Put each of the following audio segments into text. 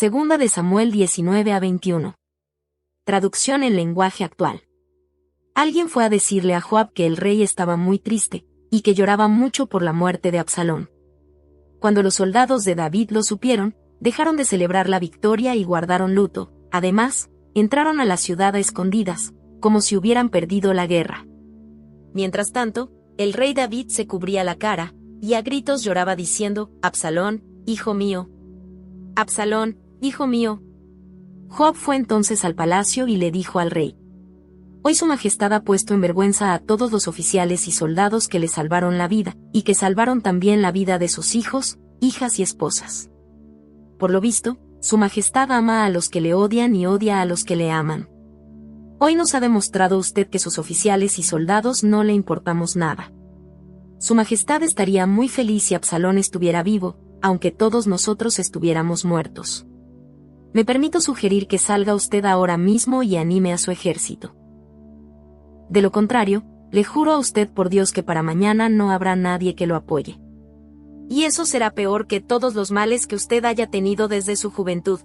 Segunda de Samuel 19-21. Traducción en lenguaje actual. Alguien fue a decirle a Joab que el rey estaba muy triste, y que lloraba mucho por la muerte de Absalón. Cuando los soldados de David lo supieron, dejaron de celebrar la victoria y guardaron luto. Además, entraron a la ciudad a escondidas, como si hubieran perdido la guerra. Mientras tanto, el rey David se cubría la cara, y a gritos lloraba diciendo: «Absalón, hijo mío. Absalón, hijo mío». Joab fue entonces al palacio y le dijo al rey: «Hoy su majestad ha puesto en vergüenza a todos los oficiales y soldados que le salvaron la vida, y que salvaron también la vida de sus hijos, hijas y esposas. Por lo visto, su majestad ama a los que le odian y odia a los que le aman. Hoy nos ha demostrado usted que sus oficiales y soldados no le importamos nada. Su majestad estaría muy feliz si Absalón estuviera vivo, aunque todos nosotros estuviéramos muertos. Me permito sugerir que salga usted ahora mismo y anime a su ejército. De lo contrario, le juro a usted por Dios que para mañana no habrá nadie que lo apoye. Y eso será peor que todos los males que usted haya tenido desde su juventud».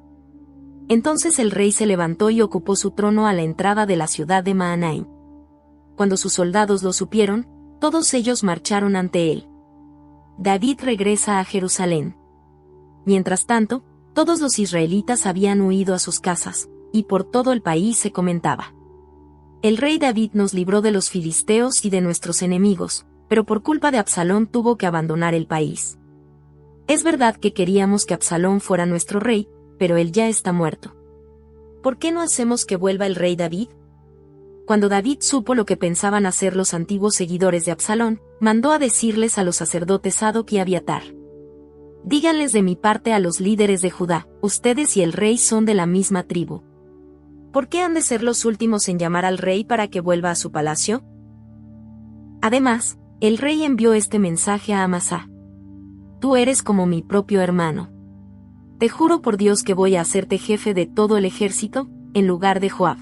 Entonces el rey se levantó y ocupó su trono a la entrada de la ciudad de Mahanaim. Cuando sus soldados lo supieron, todos ellos marcharon ante él. David regresa a Jerusalén. Mientras tanto, todos los israelitas habían huido a sus casas, y por todo el país se comentaba: «El rey David nos libró de los filisteos y de nuestros enemigos, pero por culpa de Absalón tuvo que abandonar el país. Es verdad que queríamos que Absalón fuera nuestro rey, pero él ya está muerto. ¿Por qué no hacemos que vuelva el rey David?». Cuando David supo lo que pensaban hacer los antiguos seguidores de Absalón, mandó a decirles a los sacerdotes Sadoc y Abiatar: «Díganles de mi parte a los líderes de Judá: ustedes y el rey son de la misma tribu. ¿Por qué han de ser los últimos en llamar al rey para que vuelva a su palacio?». Además, el rey envió este mensaje a Amasá: «Tú eres como mi propio hermano. Te juro por Dios que voy a hacerte jefe de todo el ejército, en lugar de Joab».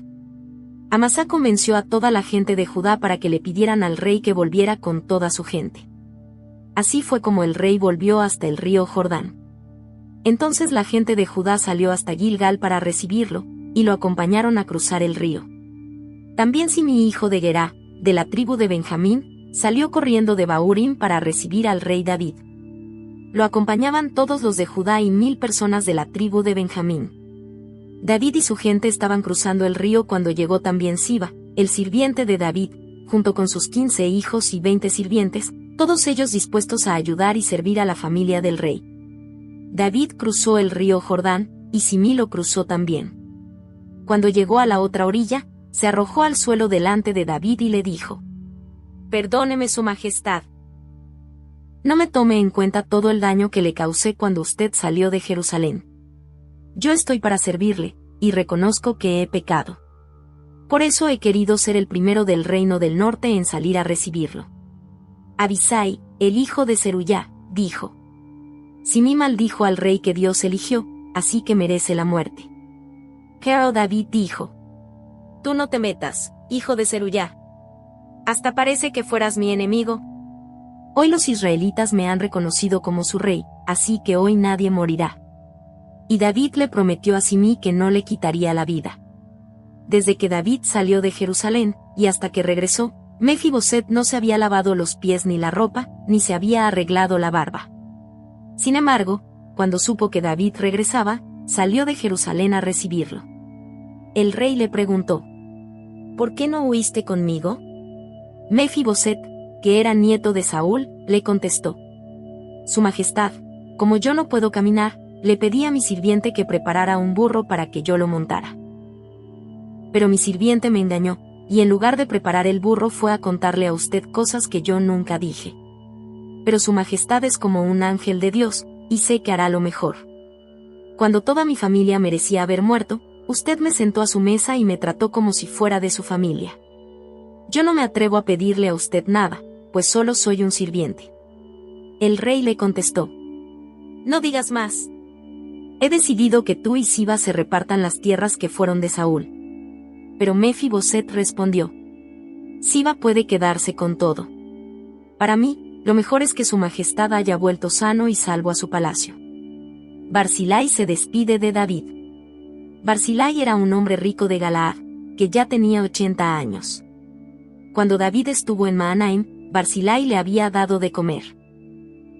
Amasá convenció a toda la gente de Judá para que le pidieran al rey que volviera con toda su gente. Así fue como el rey volvió hasta el río Jordán. Entonces la gente de Judá salió hasta Gilgal para recibirlo, y lo acompañaron a cruzar el río. También Simí, hijo de Gerá, de la tribu de Benjamín, salió corriendo de Bahurim para recibir al rey David. Lo acompañaban todos los de Judá y 1000 personas de la tribu de Benjamín. David y su gente estaban cruzando el río cuando llegó también Siba, el sirviente de David, junto con sus 15 hijos y 20 sirvientes, todos ellos dispuestos a ayudar y servir a la familia del rey. David cruzó el río Jordán, y Simí lo cruzó también. Cuando llegó a la otra orilla, se arrojó al suelo delante de David y le dijo: «Perdóneme su majestad. No me tome en cuenta todo el daño que le causé cuando usted salió de Jerusalén. Yo estoy para servirle, y reconozco que he pecado. Por eso he querido ser el primero del reino del norte en salir a recibirlo». Abisai, el hijo de Zeruyá, dijo: «Simí maldijo al rey que Dios eligió, así que merece la muerte». Pero David dijo: «Tú no te metas, hijo de Zeruyá. Hasta parece que fueras mi enemigo. Hoy los israelitas me han reconocido como su rey, así que hoy nadie morirá». Y David le prometió a Simí que no le quitaría la vida. Desde que David salió de Jerusalén, y hasta que regresó, Mefiboset no se había lavado los pies ni la ropa, ni se había arreglado la barba. Sin embargo, cuando supo que David regresaba, salió de Jerusalén a recibirlo. El rey le preguntó: «¿Por qué no huiste conmigo?». Mefiboset, que era nieto de Saúl, le contestó: «Su majestad, como yo no puedo caminar, le pedí a mi sirviente que preparara un burro para que yo lo montara. Pero mi sirviente me engañó, y en lugar de preparar el burro fue a contarle a usted cosas que yo nunca dije. Pero su majestad es como un ángel de Dios, y sé que hará lo mejor. Cuando toda mi familia merecía haber muerto, usted me sentó a su mesa y me trató como si fuera de su familia. Yo no me atrevo a pedirle a usted nada, pues solo soy un sirviente». El rey le contestó: «No digas más. He decidido que tú y Siba se repartan las tierras que fueron de Saúl». Pero Mefiboset respondió: «Siba puede quedarse con todo. Para mí, lo mejor es que su majestad haya vuelto sano y salvo a su palacio». Barzilai se despide de David. Barzilai era un hombre rico de Galaad, que ya tenía 80 años. Cuando David estuvo en Mahanaim, Barzilai le había dado de comer.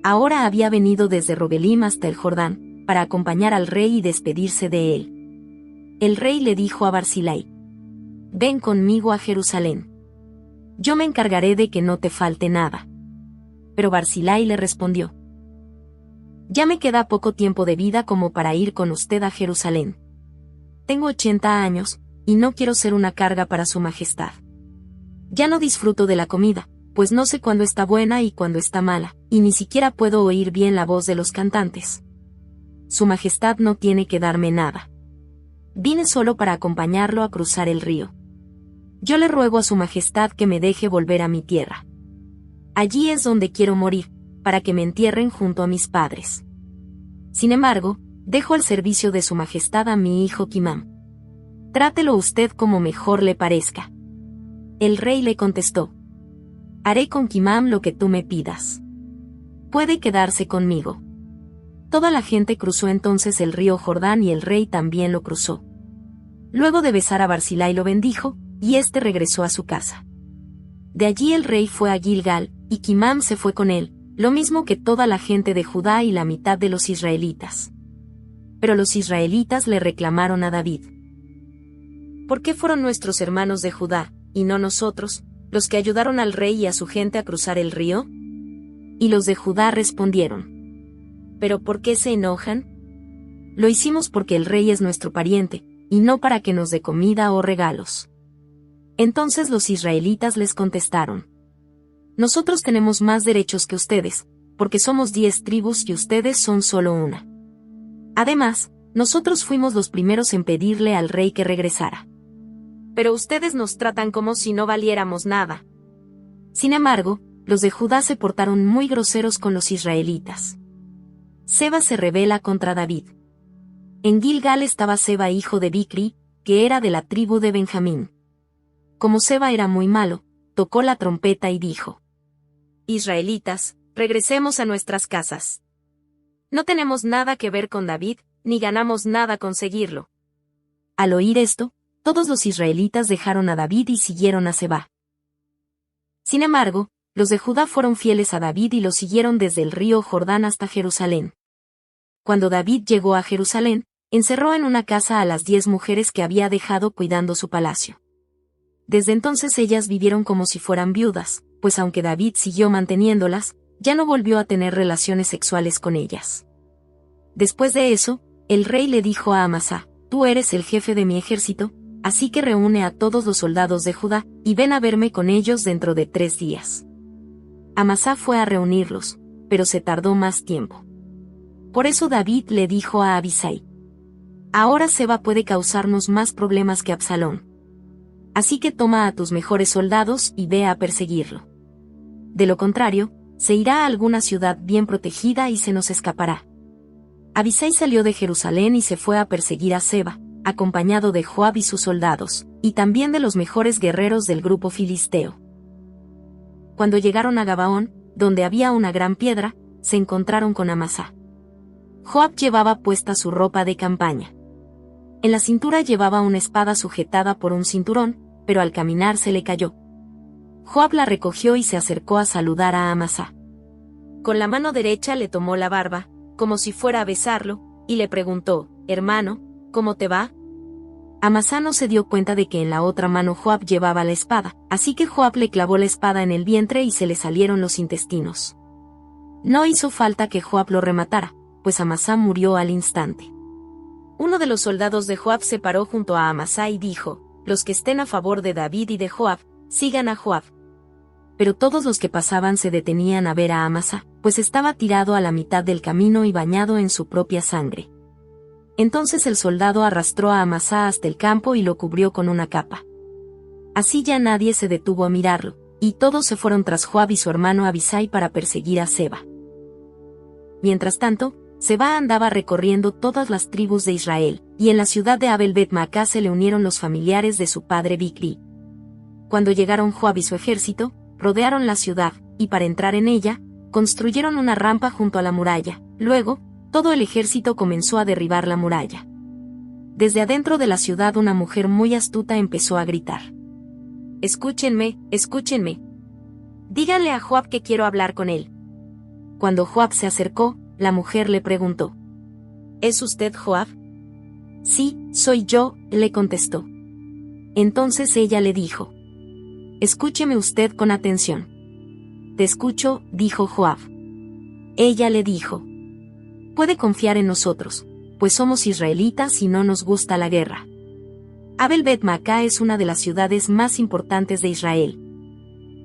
Ahora había venido desde Rogelim hasta el Jordán, para acompañar al rey y despedirse de él. El rey le dijo a Barzilai: «Ven conmigo a Jerusalén. Yo me encargaré de que no te falte nada». Pero Barzilai le respondió: «Ya me queda poco tiempo de vida como para ir con usted a Jerusalén. Tengo 80 años, y no quiero ser una carga para su majestad. Ya no disfruto de la comida, pues no sé cuándo está buena y cuándo está mala, y ni siquiera puedo oír bien la voz de los cantantes. Su majestad no tiene que darme nada. Vine solo para acompañarlo a cruzar el río. Yo le ruego a su majestad que me deje volver a mi tierra. Allí es donde quiero morir, para que me entierren junto a mis padres. Sin embargo, dejo al servicio de su majestad a mi hijo Kimam. Trátelo usted como mejor le parezca». El rey le contestó: «Haré con Kimam lo que tú me pidas. Puede quedarse conmigo». Toda la gente cruzó entonces el río Jordán y el rey también lo cruzó. Luego de besar a Barzilai lo bendijo, y éste regresó a su casa. De allí el rey fue a Gilgal, y Kimam se fue con él, lo mismo que toda la gente de Judá y la mitad de los israelitas. Pero los israelitas le reclamaron a David: «¿Por qué fueron nuestros hermanos de Judá, y no nosotros, los que ayudaron al rey y a su gente a cruzar el río?» Y los de Judá respondieron: «¿Pero por qué se enojan? Lo hicimos porque el rey es nuestro pariente, y no para que nos dé comida o regalos». Entonces los israelitas les contestaron: «Nosotros tenemos más derechos que ustedes, porque somos 10 tribus y ustedes son solo una. Además, nosotros fuimos los primeros en pedirle al rey que regresara. Pero ustedes nos tratan como si no valiéramos nada». Sin embargo, los de Judá se portaron muy groseros con los israelitas. Seba se rebela contra David. En Gilgal estaba Seba hijo de Bicri, que era de la tribu de Benjamín. Como Seba era muy malo, tocó la trompeta y dijo: «Israelitas, regresemos a nuestras casas. No tenemos nada que ver con David, ni ganamos nada con seguirlo». Al oír esto, todos los israelitas dejaron a David y siguieron a Seba. Sin embargo, los de Judá fueron fieles a David y lo siguieron desde el río Jordán hasta Jerusalén. Cuando David llegó a Jerusalén, encerró en una casa a las 10 mujeres que había dejado cuidando su palacio. Desde entonces ellas vivieron como si fueran viudas, pues aunque David siguió manteniéndolas, ya no volvió a tener relaciones sexuales con ellas. Después de eso, el rey le dijo a Amasá: «Tú eres el jefe de mi ejército, así que reúne a todos los soldados de Judá, y ven a verme con ellos dentro de 3 días». Amasá fue a reunirlos, pero se tardó más tiempo. Por eso David le dijo a Abisai: «Ahora Seba puede causarnos más problemas que Absalón. Así que toma a tus mejores soldados y ve a perseguirlo. De lo contrario, se irá a alguna ciudad bien protegida y se nos escapará». Abisai salió de Jerusalén y se fue a perseguir a Seba, acompañado de Joab y sus soldados, y también de los mejores guerreros del grupo filisteo. Cuando llegaron a Gabaón, donde había una gran piedra, se encontraron con Amasá. Joab llevaba puesta su ropa de campaña. En la cintura llevaba una espada sujetada por un cinturón, pero al caminar se le cayó. Joab la recogió y se acercó a saludar a Amasá. Con la mano derecha le tomó la barba, como si fuera a besarlo, y le preguntó: «Hermano, ¿cómo te va?». Amasá no se dio cuenta de que en la otra mano Joab llevaba la espada, así que Joab le clavó la espada en el vientre y se le salieron los intestinos. No hizo falta que Joab lo rematara, pues Amasá murió al instante. Uno de los soldados de Joab se paró junto a Amasá y dijo: «Los que estén a favor de David y de Joab, sigan a Joab». Pero todos los que pasaban se detenían a ver a Amasá, pues estaba tirado a la mitad del camino y bañado en su propia sangre. Entonces el soldado arrastró a Amasá hasta el campo y lo cubrió con una capa. Así ya nadie se detuvo a mirarlo, y todos se fueron tras Joab y su hermano Abisai para perseguir a Seba. Mientras tanto, Seba andaba recorriendo todas las tribus de Israel, y en la ciudad de Abel Bet-Maacá se le unieron los familiares de su padre Bicri. Cuando llegaron Joab y su ejército, rodearon la ciudad, y para entrar en ella, construyeron una rampa junto a la muralla. Luego, todo el ejército comenzó a derribar la muralla. Desde adentro de la ciudad una mujer muy astuta empezó a gritar: «Escúchenme, escúchenme. Díganle a Joab que quiero hablar con él». Cuando Joab se acercó, la mujer le preguntó: «¿Es usted Joab?». «Sí, soy yo», le contestó. Entonces ella le dijo: «Escúcheme usted con atención». «Te escucho», dijo Joab. Ella le dijo: «Puede confiar en nosotros, pues somos israelitas y no nos gusta la guerra. Abel Bet Maacá es una de las ciudades más importantes de Israel.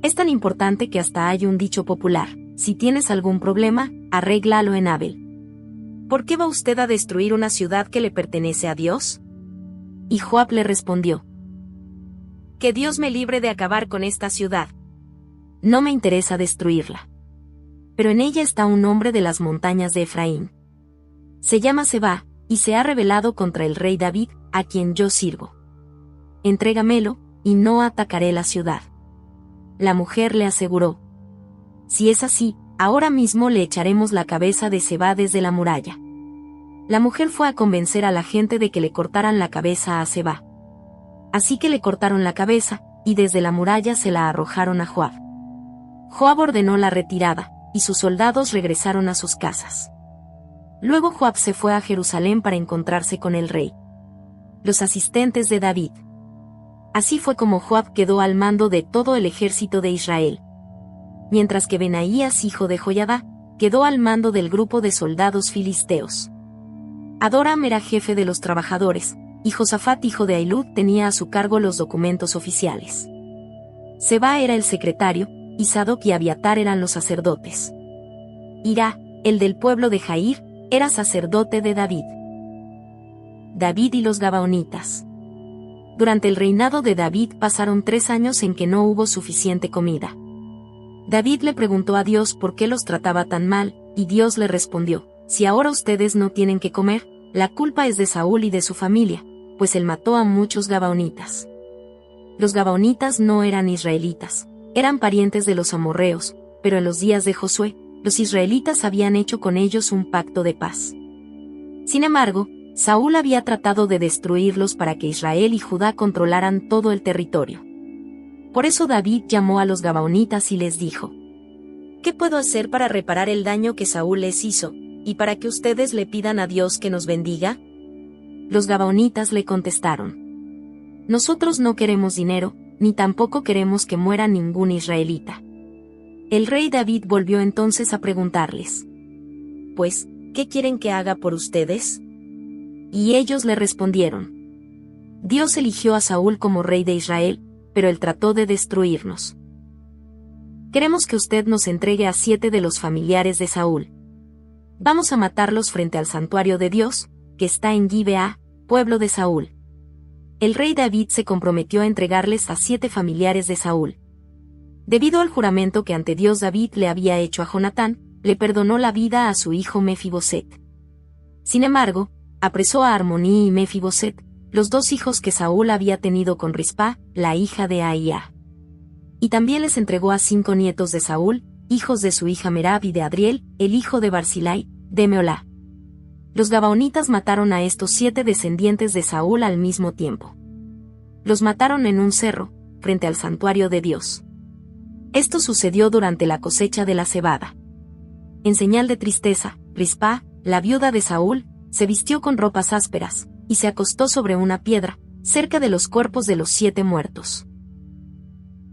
Es tan importante que hasta hay un dicho popular: si tienes algún problema, arréglalo en Abel. ¿Por qué va usted a destruir una ciudad que le pertenece a Dios?». Y Joab le respondió: «Que Dios me libre de acabar con esta ciudad. No me interesa destruirla. Pero en ella está un hombre de las montañas de Efraín. Se llama Seba, y se ha rebelado contra el rey David, a quien yo sirvo. Entrégamelo, y no atacaré la ciudad». La mujer le aseguró: «Si es así, ahora mismo le echaremos la cabeza de Seba desde la muralla». La mujer fue a convencer a la gente de que le cortaran la cabeza a Seba. Así que le cortaron la cabeza, y desde la muralla se la arrojaron a Joab. Joab ordenó la retirada, y sus soldados regresaron a sus casas. Luego Joab se fue a Jerusalén para encontrarse con el rey. Los asistentes de David. Así fue como Joab quedó al mando de todo el ejército de Israel. Mientras que Benaías, hijo de Joiada, quedó al mando del grupo de soldados filisteos. Adoram era jefe de los trabajadores, y Josafat, hijo de Ahilud, tenía a su cargo los documentos oficiales. Seba era el secretario, y Sadoc y Abiatar eran los sacerdotes. Hirá, el del pueblo de Jair, era sacerdote de David. David y los Gabaonitas. Durante el reinado de David pasaron 3 años en que no hubo suficiente comida. David le preguntó a Dios por qué los trataba tan mal, y Dios le respondió: «Si ahora ustedes no tienen que comer, la culpa es de Saúl y de su familia, pues él mató a muchos Gabaonitas». Los Gabaonitas no eran israelitas, eran parientes de los amorreos, pero en los días de Josué, los israelitas habían hecho con ellos un pacto de paz. Sin embargo, Saúl había tratado de destruirlos para que Israel y Judá controlaran todo el territorio. Por eso David llamó a los Gabaonitas y les dijo: «¿Qué puedo hacer para reparar el daño que Saúl les hizo, y para que ustedes le pidan a Dios que nos bendiga?». Los Gabaonitas le contestaron: «Nosotros no queremos dinero, ni tampoco queremos que muera ningún israelita». El rey David volvió entonces a preguntarles: «Pues, ¿qué quieren que haga por ustedes?». Y ellos le respondieron: «Dios eligió a Saúl como rey de Israel, pero él trató de destruirnos. Queremos que usted nos entregue a 7 de los familiares de Saúl. Vamos a matarlos frente al santuario de Dios, que está en Gibeá, pueblo de Saúl». El rey David se comprometió a entregarles a 7 familiares de Saúl. Debido al juramento que ante Dios David le había hecho a Jonatán, le perdonó la vida a su hijo Mefiboset. Sin embargo, apresó a Armoní y Mefiboset, los 2 hijos que Saúl había tenido con Rispa, la hija de Aía. Y también les entregó a 5 nietos de Saúl, hijos de su hija Merab y de Adriel, el hijo de Barzilai, de Meolá. Los Gabaonitas mataron a estos 7 descendientes de Saúl al mismo tiempo. Los mataron en un cerro, frente al santuario de Dios. Esto sucedió durante la cosecha de la cebada. En señal de tristeza, Rispa, la viuda de Saúl, se vistió con ropas ásperas, y se acostó sobre una piedra, cerca de los cuerpos de los 7 muertos.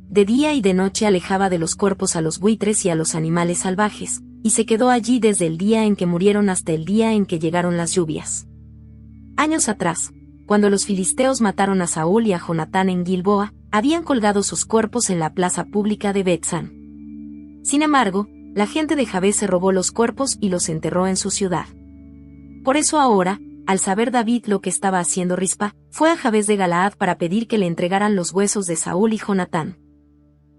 De día y de noche alejaba de los cuerpos a los buitres y a los animales salvajes, y se quedó allí desde el día en que murieron hasta el día en que llegaron las lluvias. Años atrás, cuando los filisteos mataron a Saúl y a Jonatán en Gilboa, habían colgado sus cuerpos en la plaza pública de Bet-San. Sin embargo, la gente de Jabes se robó los cuerpos y los enterró en su ciudad. Por eso ahora, al saber David lo que estaba haciendo Rispa, fue a Jabes de Galaad para pedir que le entregaran los huesos de Saúl y Jonatán.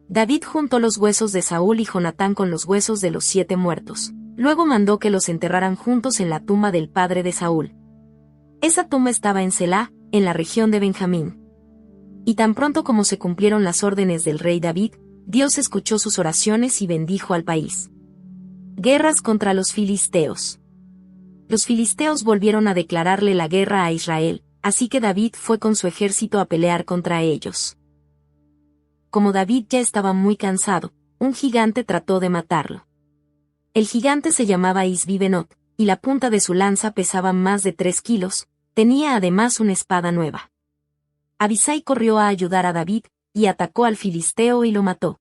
David juntó los huesos de Saúl y Jonatán con los huesos de los 7 muertos. Luego mandó que los enterraran juntos en la tumba del padre de Saúl. Esa tumba estaba en Selá, en la región de Benjamín. Y tan pronto como se cumplieron las órdenes del rey David, Dios escuchó sus oraciones y bendijo al país. Guerras contra los filisteos. Los filisteos volvieron a declararle la guerra a Israel, así que David fue con su ejército a pelear contra ellos. Como David ya estaba muy cansado, un gigante trató de matarlo. El gigante se llamaba Isbi-Benob, y la punta de su lanza pesaba más de 3 kilos, tenía además una espada nueva. Abisai corrió a ayudar a David, y atacó al filisteo y lo mató.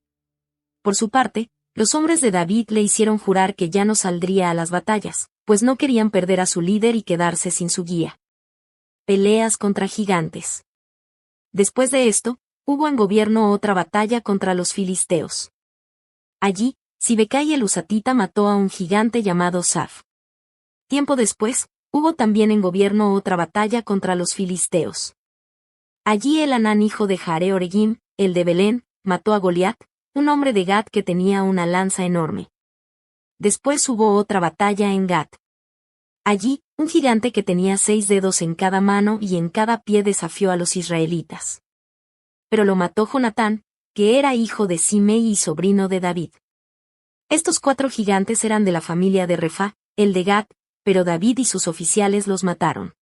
Por su parte, los hombres de David le hicieron jurar que ya no saldría a las batallas, pues no querían perder a su líder y quedarse sin su guía. Peleas contra gigantes. Después de esto, hubo en gobierno otra batalla contra los filisteos. Allí, Sibecai el Husatita mató a un gigante llamado Saf. Tiempo después, hubo también en gobierno otra batalla contra los filisteos. Allí Elhanán hijo de Jare-Oregim, el de Belén, mató a Goliat, un hombre de Gat que tenía una lanza enorme. Después hubo otra batalla en Gat. Allí, un gigante que tenía 6 dedos en cada mano y en cada pie desafió a los israelitas. Pero lo mató Jonatán, que era hijo de Simei y sobrino de David. Estos 4 gigantes eran de la familia de Refá, el de Gat, pero David y sus oficiales los mataron.